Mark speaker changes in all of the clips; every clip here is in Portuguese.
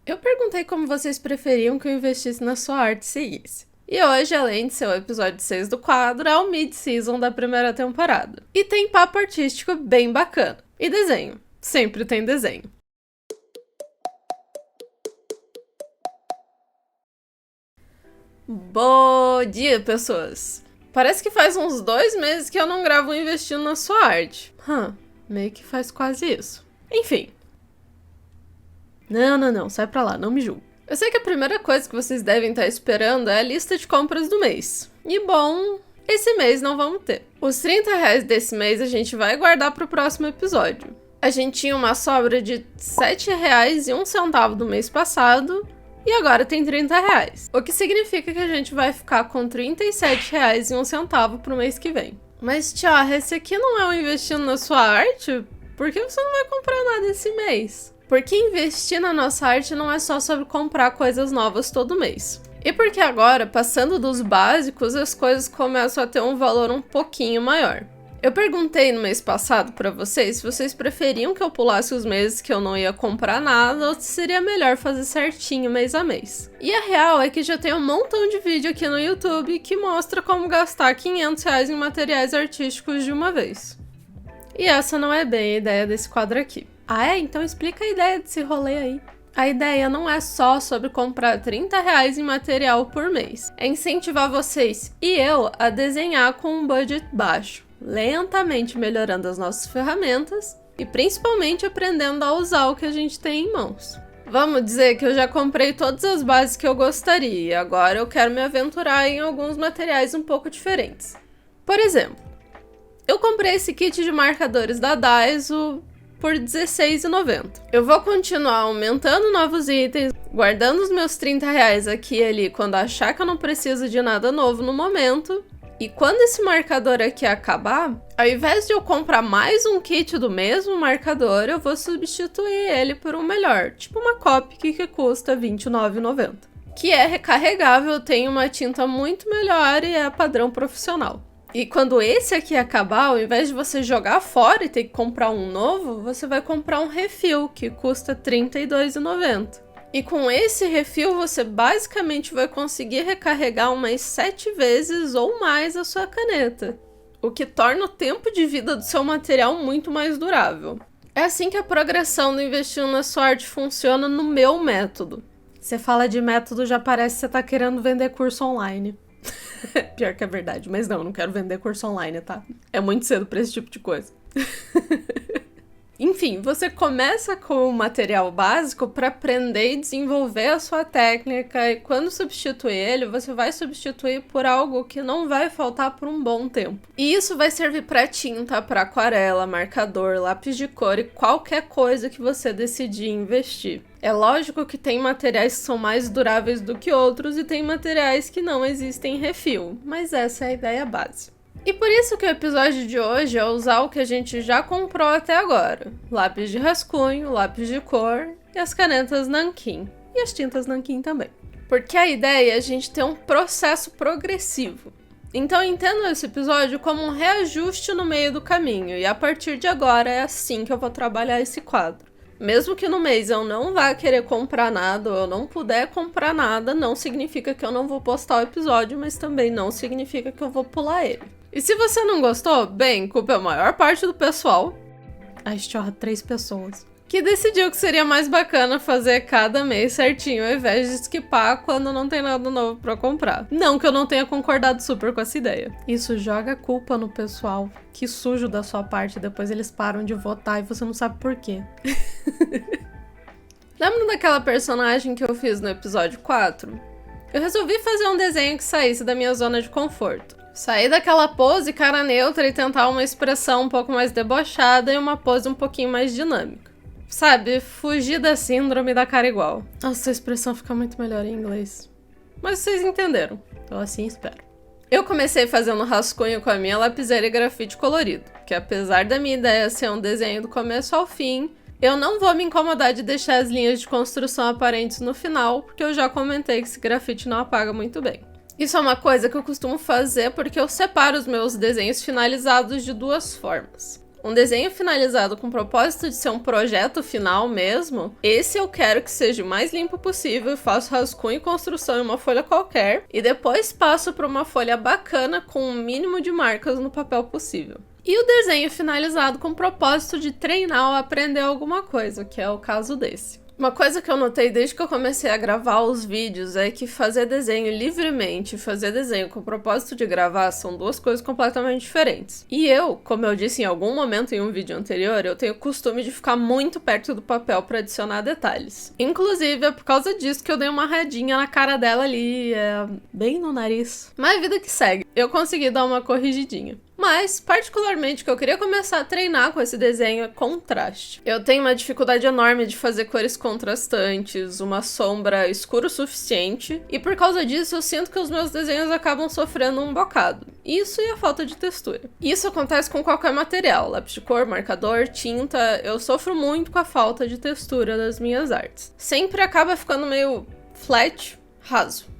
Speaker 1: Eu perguntei como vocês preferiam que eu investisse na sua arte e seguisse. E hoje, além de ser o episódio 6 do quadro, é o mid-season da primeira temporada. E tem papo artístico bem bacana. E desenho. Sempre tem desenho. Bom dia, pessoas! Parece que faz uns 2 meses que eu não gravo investindo na sua arte. Meio que faz quase isso. Enfim. Não, sai pra lá, não me julgue. Eu sei que a primeira coisa que vocês devem estar esperando é a lista de compras do mês. E bom, esse mês não vamos ter. Os R$ 30 desse mês a gente vai guardar pro próximo episódio. A gente tinha uma sobra de R$ 7,01 do mês passado e agora tem R$ 30. O que significa que a gente vai ficar com R$ 37,01 pro mês que vem. Mas, tia, esse aqui não é um investindo na sua arte? Por que você não vai comprar nada esse mês? Porque investir na nossa arte não é só sobre comprar coisas novas todo mês. E porque agora, passando dos básicos, as coisas começam a ter um valor um pouquinho maior. Eu perguntei no mês passado pra vocês se vocês preferiam que eu pulasse os meses que eu não ia comprar nada ou se seria melhor fazer certinho mês a mês. E a real é que já tem um montão de vídeo aqui no YouTube que mostra como gastar R$ 500 em materiais artísticos de uma vez. E essa não é bem a ideia desse quadro aqui. Ah é? Então explica a ideia desse rolê aí. A ideia não é só sobre comprar R$ 30 em material por mês. É incentivar vocês e eu a desenhar com um budget baixo, lentamente melhorando as nossas ferramentas e principalmente aprendendo a usar o que a gente tem em mãos. Vamos dizer que eu já comprei todas as bases que eu gostaria e agora eu quero me aventurar em alguns materiais um pouco diferentes. Por exemplo, eu comprei esse kit de marcadores da Daiso por R$16,90. Eu vou continuar aumentando novos itens, guardando os meus R$ 30 aqui e ali quando achar que eu não preciso de nada novo no momento. E quando esse marcador aqui acabar, ao invés de eu comprar mais um kit do mesmo marcador, eu vou substituir ele por um melhor, tipo uma Copic que custa R$29,90. Que é recarregável, tem uma tinta muito melhor e é padrão profissional. E quando esse aqui acabar, ao invés de você jogar fora e ter que comprar um novo, você vai comprar um refil, que custa R$32,90. E com esse refil, você basicamente vai conseguir recarregar umas 7 vezes ou mais a sua caneta, o que torna o tempo de vida do seu material muito mais durável. É assim que a progressão do Investindo na Sua Arte funciona no meu método. Você fala de método, já parece que você tá querendo vender curso online. Pior que é verdade, mas não quero vender curso online, tá? É muito cedo pra esse tipo de coisa. Enfim, você começa com o material básico para aprender e desenvolver a sua técnica e quando substituir ele, você vai substituir por algo que não vai faltar por um bom tempo. E isso vai servir para tinta, para aquarela, marcador, lápis de cor e qualquer coisa que você decidir investir. É lógico que tem materiais que são mais duráveis do que outros e tem materiais que não existem em refil, mas essa é a ideia base. E por isso que o episódio de hoje é usar o que a gente já comprou até agora. Lápis de rascunho, lápis de cor e as canetas nanquim. E as tintas nanquim também. Porque a ideia é a gente ter um processo progressivo. Então entendo esse episódio como um reajuste no meio do caminho. E a partir de agora é assim que eu vou trabalhar esse quadro. Mesmo que no mês eu não vá querer comprar nada ou eu não puder comprar nada, não significa que eu não vou postar o episódio, mas também não significa que eu vou pular ele. E se você não gostou, bem, culpa é a maior parte do pessoal. Ai, estorra 3 pessoas. Que decidiu que seria mais bacana fazer cada mês certinho, ao invés de skipar quando não tem nada novo pra comprar. Não que eu não tenha concordado super com essa ideia. Isso joga culpa no pessoal. Que sujo da sua parte, depois eles param de votar e você não sabe por quê. Lembra daquela personagem que eu fiz no episódio 4? Eu resolvi fazer um desenho que saísse da minha zona de conforto. Sair daquela pose cara neutra e tentar uma expressão um pouco mais debochada e uma pose um pouquinho mais dinâmica. Sabe, fugir da síndrome da cara igual. Nossa, a expressão fica muito melhor em inglês. Mas vocês entenderam, então assim espero. Eu comecei fazendo rascunho com a minha lapiseira e grafite colorido, que apesar da minha ideia ser um desenho do começo ao fim, eu não vou me incomodar de deixar as linhas de construção aparentes no final, porque eu já comentei que esse grafite não apaga muito bem. Isso é uma coisa que eu costumo fazer porque eu separo os meus desenhos finalizados de 2 formas. Um desenho finalizado com o propósito de ser um projeto final mesmo, esse eu quero que seja o mais limpo possível, faço rascunho e construção em uma folha qualquer, e depois passo para uma folha bacana com o mínimo de marcas no papel possível. E o desenho finalizado com o propósito de treinar ou aprender alguma coisa, que é o caso desse. Uma coisa que eu notei desde que eu comecei a gravar os vídeos é que fazer desenho livremente e fazer desenho com o propósito de gravar são duas coisas completamente diferentes. E eu, como eu disse em algum momento em um vídeo anterior, eu tenho o costume de ficar muito perto do papel para adicionar detalhes. Inclusive, é por causa disso que eu dei uma radinha na cara dela ali, bem no nariz. Mas vida que segue, eu consegui dar uma corrigidinha. Mas, particularmente, o que eu queria começar a treinar com esse desenho é contraste. Eu tenho uma dificuldade enorme de fazer cores contrastantes, uma sombra escura o suficiente, e por causa disso eu sinto que os meus desenhos acabam sofrendo um bocado. Isso e a falta de textura. Isso acontece com qualquer material, lápis de cor, marcador, tinta, eu sofro muito com a falta de textura das minhas artes. Sempre acaba ficando meio flat, raso.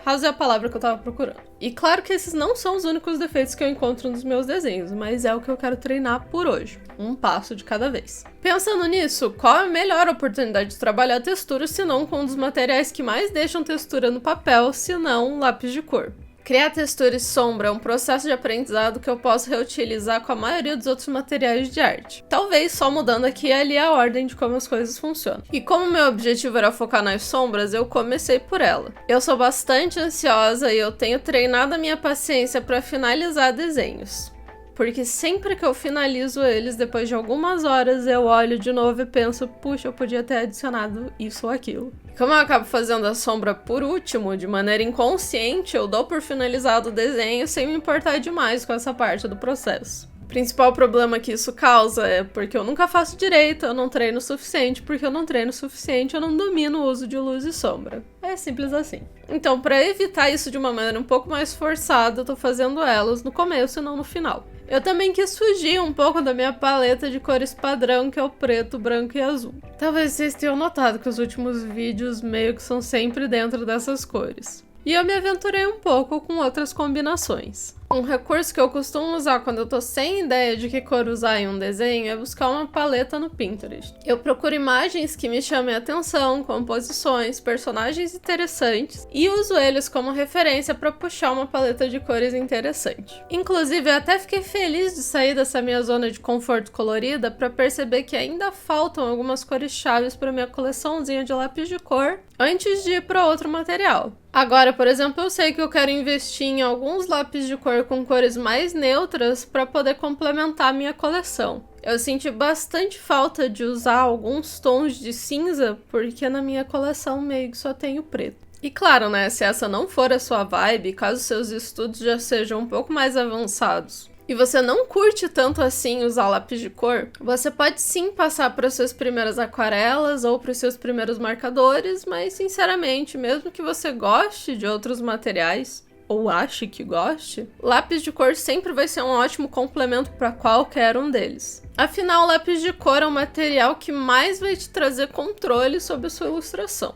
Speaker 1: Raso é a palavra que eu tava procurando. E claro que esses não são os únicos defeitos que eu encontro nos meus desenhos, mas é o que eu quero treinar por hoje. Um passo de cada vez. Pensando nisso, qual é a melhor oportunidade de trabalhar a textura se não com um dos materiais que mais deixam textura no papel, se não lápis de cor? Criar textura e sombra é um processo de aprendizado que eu posso reutilizar com a maioria dos outros materiais de arte. Talvez só mudando aqui e ali a ordem de como as coisas funcionam. E como meu objetivo era focar nas sombras, eu comecei por ela. Eu sou bastante ansiosa e eu tenho treinado a minha paciência para finalizar desenhos. Porque sempre que eu finalizo eles, depois de algumas horas, eu olho de novo e penso, puxa, eu podia ter adicionado isso ou aquilo. Como eu acabo fazendo a sombra por último, de maneira inconsciente, eu dou por finalizado o desenho sem me importar demais com essa parte do processo. O principal problema que isso causa é porque eu nunca faço direito, eu não treino o suficiente, porque eu não treino o suficiente, eu não domino o uso de luz e sombra. É simples assim. Então, para evitar isso de uma maneira um pouco mais forçada, eu tô fazendo elas no começo e não no final. Eu também quis fugir um pouco da minha paleta de cores padrão, que é o preto, branco e azul. Talvez vocês tenham notado que os últimos vídeos meio que são sempre dentro dessas cores. E eu me aventurei um pouco com outras combinações. Um recurso que eu costumo usar quando eu tô sem ideia de que cor usar em um desenho é buscar uma paleta no Pinterest. Eu procuro imagens que me chamem a atenção, composições, personagens interessantes e uso eles como referência para puxar uma paleta de cores interessante. Inclusive, eu até fiquei feliz de sair dessa minha zona de conforto colorida para perceber que ainda faltam algumas cores chaves para minha coleçãozinha de lápis de cor antes de ir para outro material. Agora, por exemplo, eu sei que eu quero investir em alguns lápis de cor com cores mais neutras para poder complementar a minha coleção. Eu senti bastante falta de usar alguns tons de cinza, porque na minha coleção meio que só tenho preto. E claro, né, se essa não for a sua vibe, caso seus estudos já sejam um pouco mais avançados, e você não curte tanto assim usar lápis de cor, você pode sim passar para as suas primeiras aquarelas ou para os seus primeiros marcadores, mas sinceramente, mesmo que você goste de outros materiais, ou ache que goste, lápis de cor sempre vai ser um ótimo complemento para qualquer um deles. Afinal, o lápis de cor é o material que mais vai te trazer controle sobre a sua ilustração.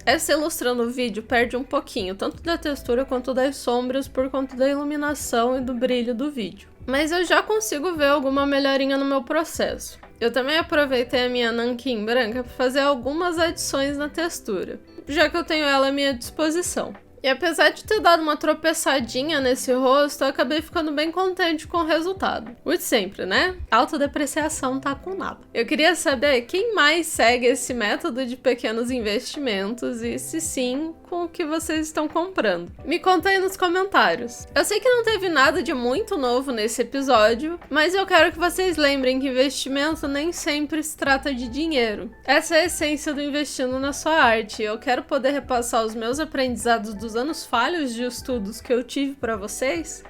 Speaker 1: Essa ilustrando o vídeo perde um pouquinho, tanto da textura quanto das sombras, por conta da iluminação e do brilho do vídeo. Mas eu já consigo ver alguma melhorinha no meu processo. Eu também aproveitei a minha nanquim branca para fazer algumas adições na textura, já que eu tenho ela à minha disposição. E apesar de ter dado uma tropeçadinha nesse rosto, eu acabei ficando bem contente com o resultado. O de sempre, né? Autodepreciação tá com nada. Eu queria saber quem mais segue esse método de pequenos investimentos e, se sim, com o que vocês estão comprando. Me conta aí nos comentários. Eu sei que não teve nada de muito novo nesse episódio, mas eu quero que vocês lembrem que investimento nem sempre se trata de dinheiro. Essa é a essência do investindo na sua arte. Eu quero poder repassar os meus aprendizados dos anos falhos de estudos que eu tive para vocês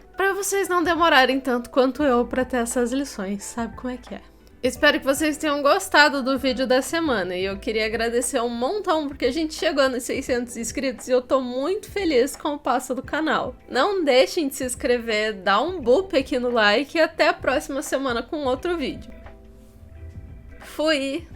Speaker 1: não demorarem tanto quanto eu para ter essas lições, sabe como é que é? Espero que vocês tenham gostado do vídeo da semana e eu queria agradecer um montão porque a gente chegou nos 600 inscritos e eu tô muito feliz com o passo do canal. Não deixem de se inscrever, dá um boop aqui no like e até a próxima semana com outro vídeo. Fui!